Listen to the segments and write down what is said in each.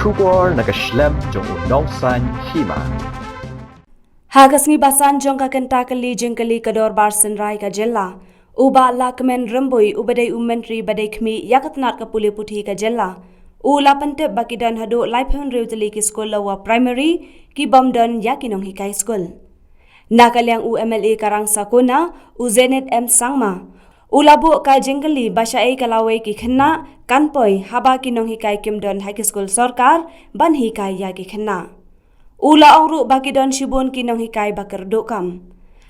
Kubor nakaslem jong nongsan Hima. Hagasngi basan jong kakenta jengkali kador barsen rai ka jella. Uba lakmen Rymbui ubadai menteri badai kmi yakatnat ka puli puthi ka jella. Ula pente bakidan hadu laiphen reutali ki skul lawa primary ki bomdan yaki Nonghikai skul. Nakaliang UMLA karang sakuna uzenet sangma. Ulabu ka jengkali basyai kalawai ki khenna kanpoi haba ki Nonghikai kimdon high school sarkar ban hikai yaki khenna. Ula ongru bakidon shibun ki Nonghikai bakar dokam.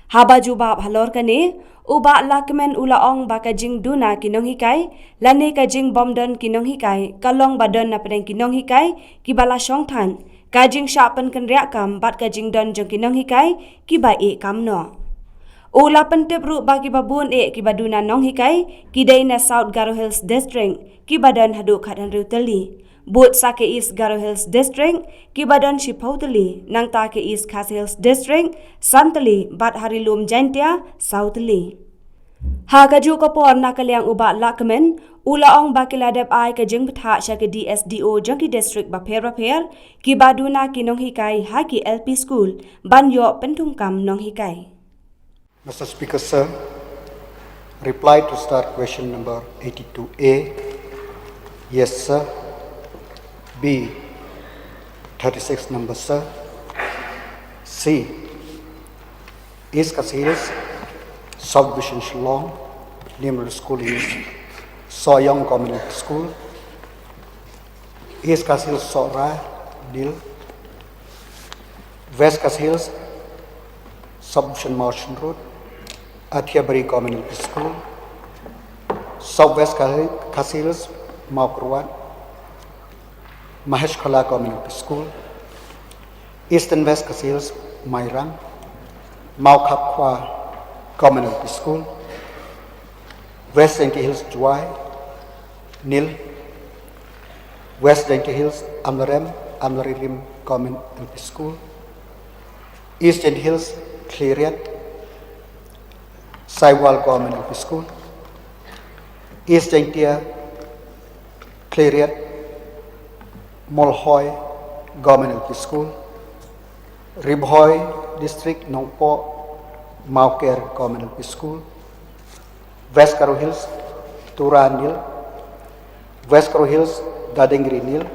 Haba jubab halor kane uba lakmen ula ong bakajing duna ki Nonghikai lane kajing bomdon ki Nonghikai kalong badon na pedeng ki Nonghikai ki bala shongthan kajing syapan kan riakam bat kajing don jong ki Nonghikai ki ba e kamno. Ula pentep ru bagi babun ki baduna Nonghikai ki daina South Garo Hills District ki badan hadu khadan Tylli. But Sake East Garo Hills District ki badan Shipautali nang Take East Khas Hills District Santali bat Harilum Jantia Southli. Hakaju kapor nakaliang uba lakmen ula ong bakiladep ai ka jeng patha sya ke DSDO jangki district baper ki baduna ki Nonghikai haki LP school banyo pentungkam Nonghikai. Mr. Speaker, sir, reply to start question number 82A. Yes, sir. B. 36 number, sir. C. East Hills, South Vision Shillong, Nimble School is Soyong Community School. East Hills, Sora, Dil. West Hills, Subvision Motion Road, Athiabari Community School. Southwest Hills, Maukrwan, Mahesh Khala Community School. East and West Hills, Mairang, Maukapkwa Community School. West Dainty Hills, Juai, Nil. West Dainty Hills, Amlaririm Community School. East Dainty Hills, Cleriat, Saiwal Community School. East Daintia, Cleriat, Molhoy Community School. Ribhoy District, Nongpo, Mauker Community School. West Garo Hills, Tura Nil. West Garo Hills, Dadingri Nil.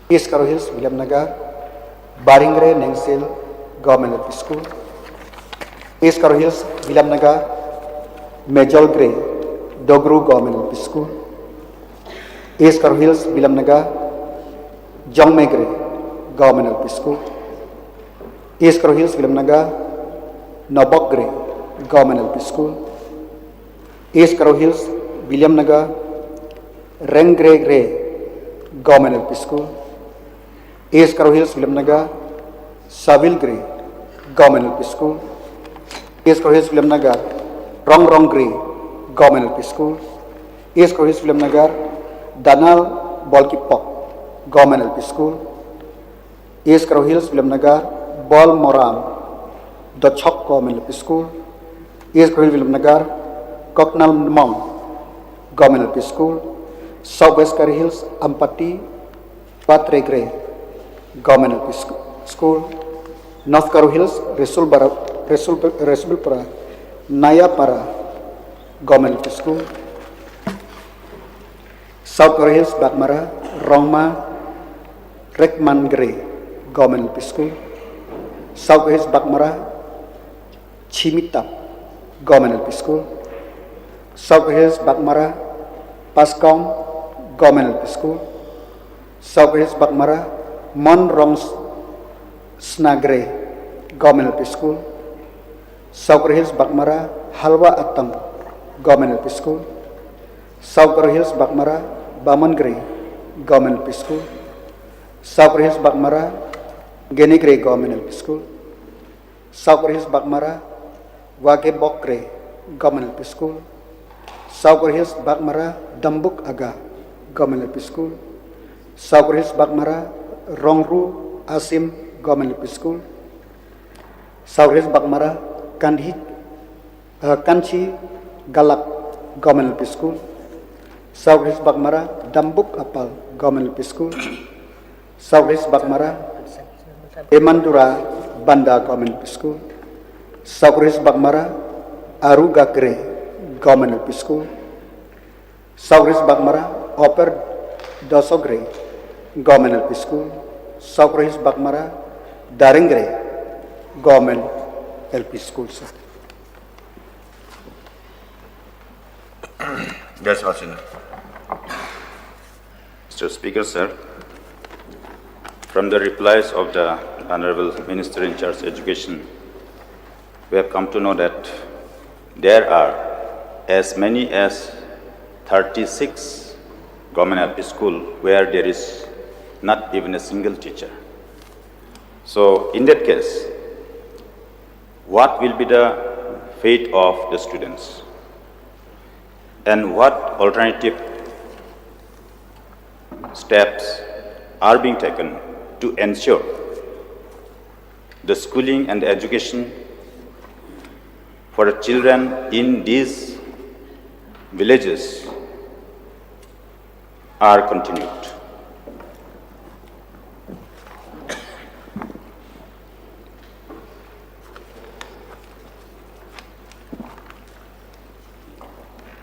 East Garo Hills, William Nagar, Baringre Nengsil Community School. East Garo Hills, William Nagar, Majol Grey, Dogru Community School. East Garo Hills, William Nagar, Jongmegre Community School. East Garo Hills, William Nagar, Nabokgre Community School. East Garo Hills, William Nagar, Rengre Gray Community School. East Garo Hills, William Nagar, Savil Gray Community School. East Garo Hills, William Nagar, Rong Gray Community School. East Garo Hills, William Nagar, Danal Bolkipok Community School. East Garo Hills, William Nagar, Bol Moram Dochok Community School. East Garo Hills, William Nagar, Koknal Mong Community School. Southwest Garo Hills, Ampati Patre Gray Community School. North Garo Hills, Resulpura Nayapara Community School. South Garo Hills, Bakmara Rongma Rekman Gray Community School. South Hills, Bakmara Chimitap Community School. South Hills, Bakmara Paskong Community School. South Hills, Bakmara Mon Rongs Snagre Community School. South Hills, Bakmara Halwa Atang Community School. South Hills, Bakmara Bamangre Community School. South Hills, Bakmara Genigre Community School. South Hills, Bakmara Wagebokre Community School. South Hills, Bakmara Dambuk Aga Community School. South Hills, Bakmara Rongru Asim Community School. South Hills, Bakmara Kanchi Galak Community School. South Hills, Bakmara Dambuk Apal Community School. Southeast Bagmara, Emandura Banda Government School, Southeast Bagmara, Aruga Gre Government School, Southeast Bagmara, Upper Dosogre Government School, Southeast Bagmara, Daringre Government LP School, sir. Yes, Mr. Speaker, sir, from the replies of the Honorable Minister in charge of Education, we have come to know that there are as many as 36 government LP schools where there is not even a single teacher. So, in that case, what will be the fate of the students? And what alternative steps are being taken to ensure the schooling and education for the children in these villages are continued?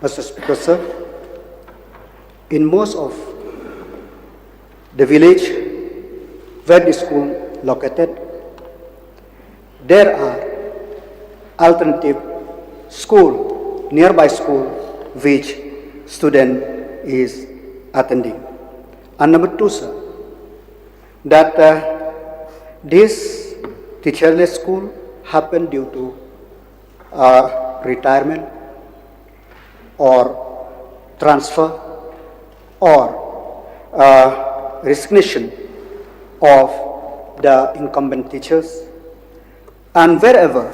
Mr. Speaker, sir, in most of the village where the school located, there are alternative school, nearby school, which student is attending. And number two, sir, that this teacherless school happened due to retirement or transfer or resignation of the incumbent teachers, and wherever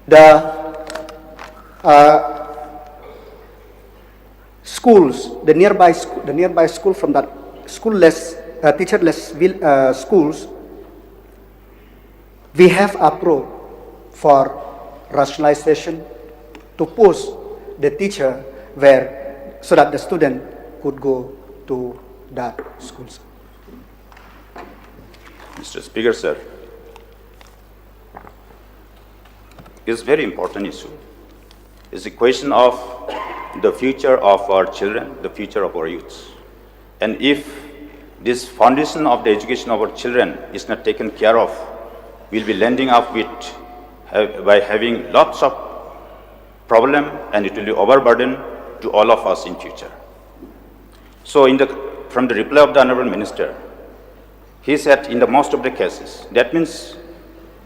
the schools, the nearby school from that schoolless, teacherless schools, we have approved for rationalization to post the teacher where, so that the student could go to that school. Mr. Speaker, sir, it's a very important issue. It's a question of the future of our children, the future of our youths. And if this foundation of the education of our children is not taken care of, we'll be landing up with, by having lots of problem, and it will be overburden to all of us in future. So from the reply of the Honorable Minister, he said in the most of the cases, that means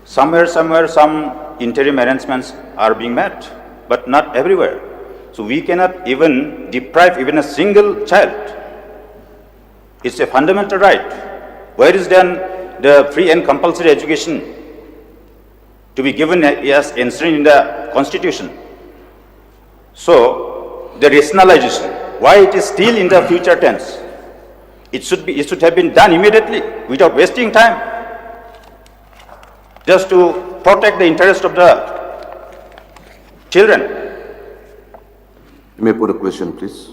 somewhere some interim arrangements are being met, but not everywhere. So we cannot even deprive even a single child. It's a fundamental right. Where is then the free and compulsory education to be given as enshrined in the Constitution? So the rationalization, why it is still in the future tense? It should have been done immediately without wasting time, just to protect the interest of the children. You may put a question, please.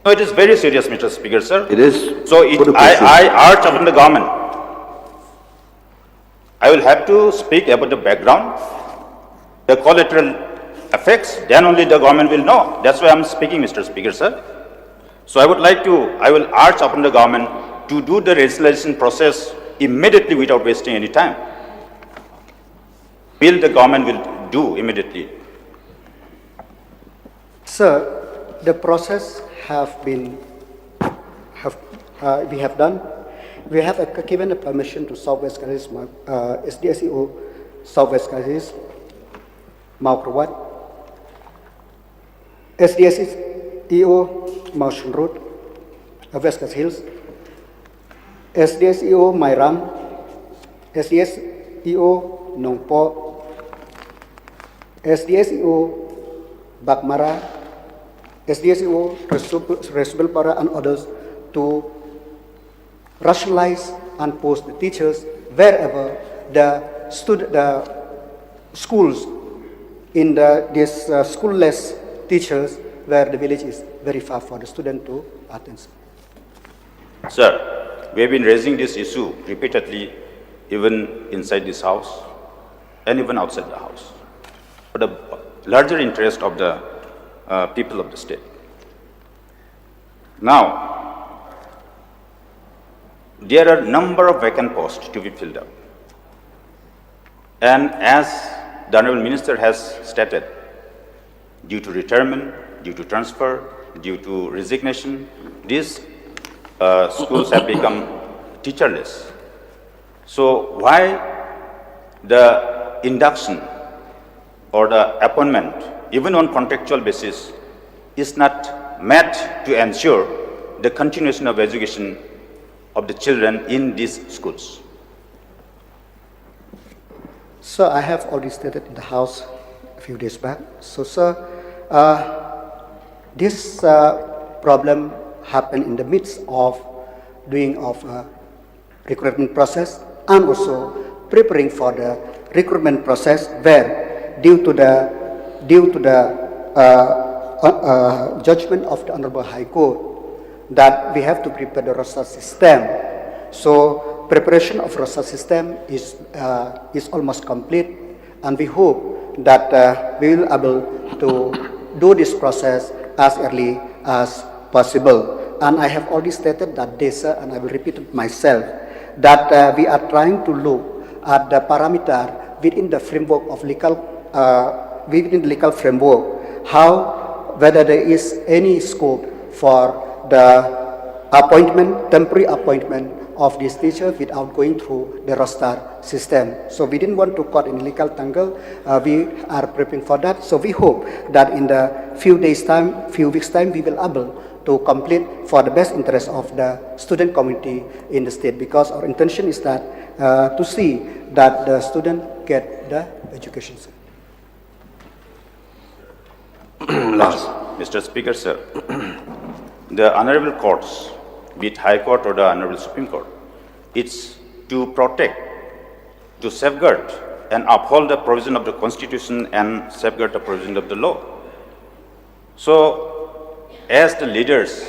No, it is very serious, Mr. Speaker, sir. It is. So Put a question. I urge upon the government. I will have to speak about the background, the collateral effects, then only the government will know. That's why I'm speaking, Mr. Speaker, sir. So I will urge upon the government to do the rationalization process immediately without wasting any time. Will the government will do immediately? Sir, the process we have done. We have given a permission to Southwest Kazis, SDSEO Southwest Kazis, Maurawat, SDSEO Motion Road, West Kazis Hills, SDSEO Mairam, SDSEO Nongpo, SDSEO Bakmara, SDSEO Resubelpara, and others to rationalize and post the teachers wherever the schools in these schoolless teachers, where the village is very far for the student to attend. Sir, we have been raising this issue repeatedly, even inside this house and even outside the house, for the larger interest of the people of the state. Now, there are a number of vacant posts to be filled up. And as the Honorable Minister has stated, due to retirement, due to transfer, due to resignation, these schools have become teacherless. So why the induction or the appointment, even on contractual basis, is not met to ensure the continuation of education of the children in these schools? So I have already stated in the House a few days back. So, sir, this problem happened in the midst of doing of recruitment process and also preparing for the recruitment process, where due to the judgment of the Honorable High Court that we have to prepare the roster system. So preparation of roster system is almost complete, and we hope that we will be able to do this process as early as possible. And I have already stated that this, and I will repeat it myself, that we are trying to look at the parameter within the framework of legal, within the legal framework, whether there is any scope for the appointment, temporary appointment of this teacher without going through the roster system. So we didn't want to caught in legal tangle. We are preparing for that. So we hope that in the few weeks time, we will able to complete for the best interest of the student community in the state, because our intention is that to see that the student get the education. Last. Mr. Speaker, sir, the honorable courts, be it High Court or the Honorable Supreme Court, it's to protect, to safeguard and uphold the provision of the Constitution and safeguard the provision of the law. So, as the leaders,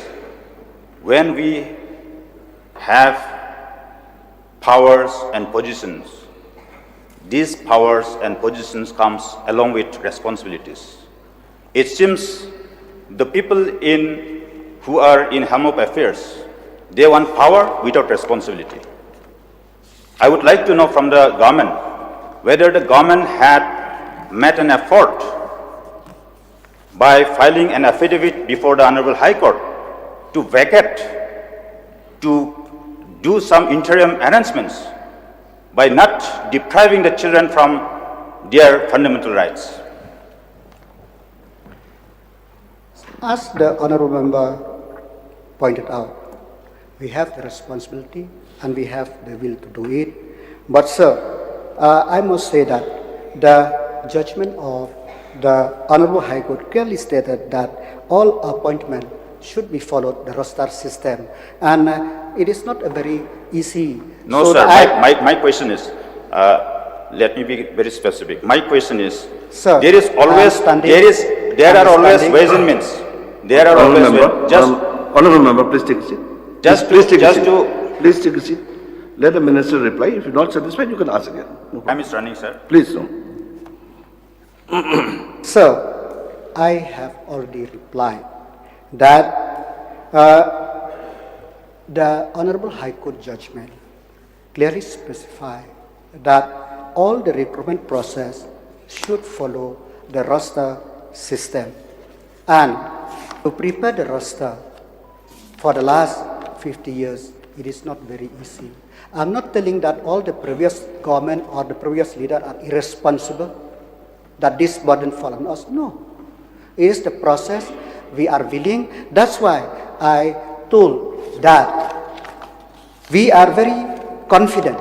when we have powers and positions, these powers and positions comes along with responsibilities. It seems the people who are in helm of affairs, they want power without responsibility. I would like to know from the government whether the government had made an effort by filing an affidavit before the Honorable High Court to vacate, to do some interim arrangements by not depriving the children from their fundamental rights. As the Honorable Member pointed out, we have the responsibility and we have the will to do it. But sir, I must say that the judgment of the Honorable High Court clearly stated that all appointments should be followed the roster system, and it is not a very easy. No, so sir. My question is, let me be very specific. My question is, sir, there is always there are always ways and means. There are always ways. Honorable Member, please take a seat. Please take a seat. Let the Minister reply. If you're not satisfied, you can ask again. No Time is running, sir. Please, no. Sir, I have already replied that the Honorable High Court judgment clearly specifies that all the recruitment process should follow the roster system. And to prepare the roster for the last 50 years, it is not very easy. I'm not telling that all the previous government or the previous leader are irresponsible, that this burden fall on us. No. It is the process. We are willing. That's why I told that we are very confident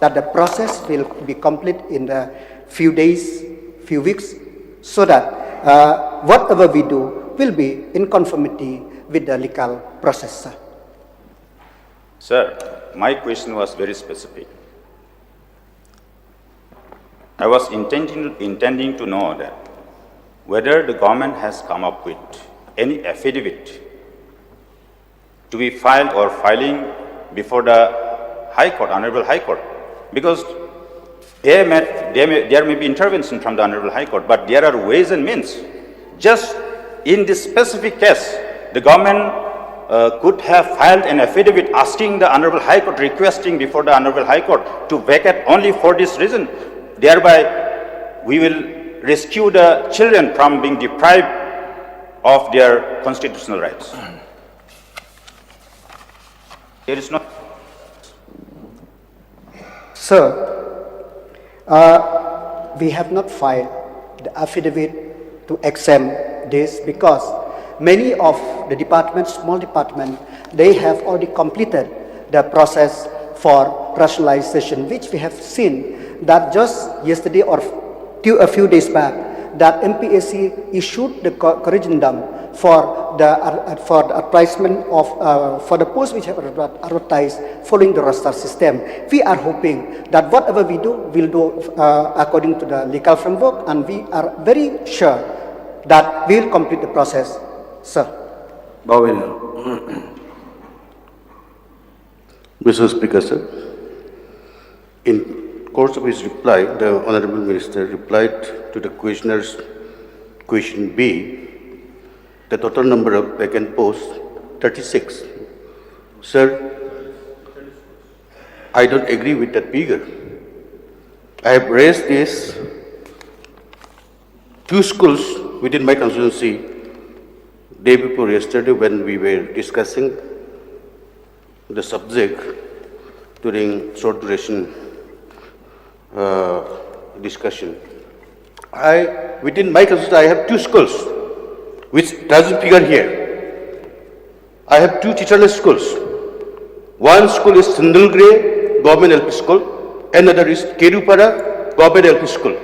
that the process will be complete in the few days, few weeks, so that whatever we do will be in conformity with the legal process. Sir, my question was very specific. I was intending to know that whether the government has come up with any affidavit to be filed or filing before the High Court, Honorable High Court, because there may be intervention from the Honorable High Court, but there are ways and means. Just in this specific case, the government could have filed an affidavit asking the Honorable High Court, requesting before the Honorable High Court to vacate only for this reason. Thereby, we will rescue the children from being deprived of their constitutional rights. There is no... Sir, we have not filed the affidavit to exempt this because many of the departments, small departments, they have already completed the process for rationalization, which we have seen that just yesterday or a few days back, that MPAC issued the corrigendum for the advertisement of for the posts which have advertised following the roster system. We are hoping that whatever we do, we'll do according to the legal framework, and we are very sure that we will complete the process, sir. Mr. Speaker, sir, in course of his reply, the Honorable Minister replied to the questioner's question B, the total number of vacant posts, 36. Sir, I don't agree with that figure. I have raised this two schools within my constituency day before yesterday when we were discussing the subject during short duration discussion. Within my constituency, I have two schools, which doesn't figure here. I have two teacherless schools. One school is Sindulgre Government LP School, another is Kerupara Government LP School.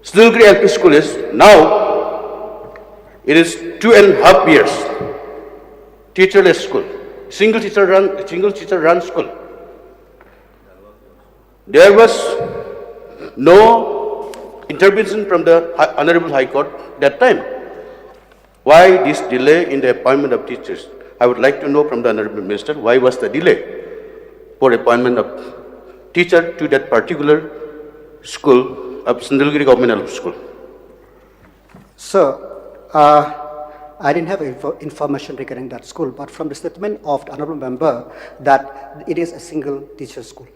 Sindulgre LP School is now, it is 2.5 years, teacherless school, single teacher run school. There was no intervention from the Honorable High Court that time. Why this delay in the appointment of teachers? I would like to know from the Honorable Minister, why was the delay for appointment of teacher to that particular school of Sindulgiri Government School? Sir, I didn't have information regarding that school, but from the statement of the Honorable Member that it is a single teacher school.